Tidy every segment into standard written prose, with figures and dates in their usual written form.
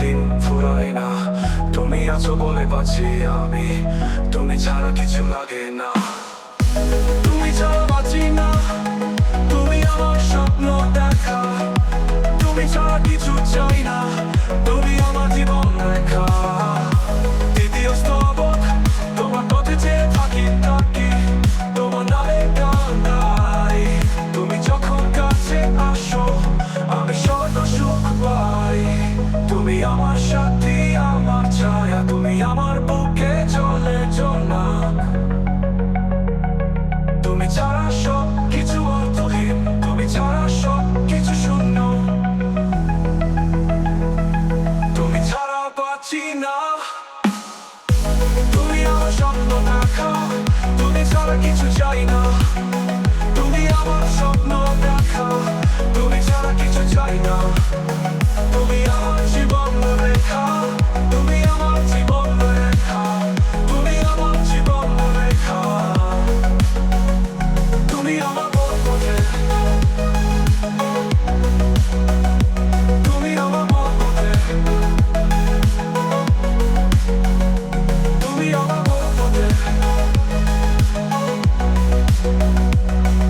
দিন ফুরায় না। তুমি আছো বলে বাঁচি আমি, তুমি ছাড়া কিছু লাগে না। তুমি ছাড়া বাঁচি না, তুমি আমার স্বপ্ন দেখা। তুমি ছাড়া কিছু চাই না, তুমি আমার জীবন রেখা। দ্বিতীয় স্তবক তোমার পথে চেয়ে থাকি থাকি, তোমার নামে গান গাই। তুমি যখন কাছে আসো আমি সর্ব সুখ পাই। তুমি আমার সাথী, আমার ছায়া, তুমি আমার বুকে চলে জোনাক। তুমি ছাড়া সব কিছু অর্থহীন, তুমি ছাড়া সব কিছু শূন্য। তুমি ছাড়া বাঁচি না, তুমি আমার স্বপ্ন দেখা। তুমি ছাড়া কিছু চাই না, তুমি আমার স্বপ্ন দেখা। তুমি ছাড়া কিছু চাই না, তুমি আমার জীবন রেখা। তুমি আমার জীবন রেখা, তুমি আমার জীবন রেখা। তুমি আমার পথে, তুমি আমার পথে, তুমি আমার পথে,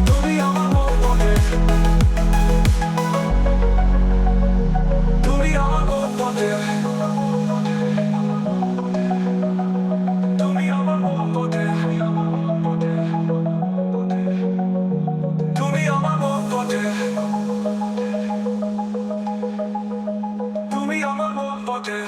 তুমি আমার পথে, তুমি আমার পথে, তুমি আমার পথে, তুমি আমার পথে, তুমি আমার পথে।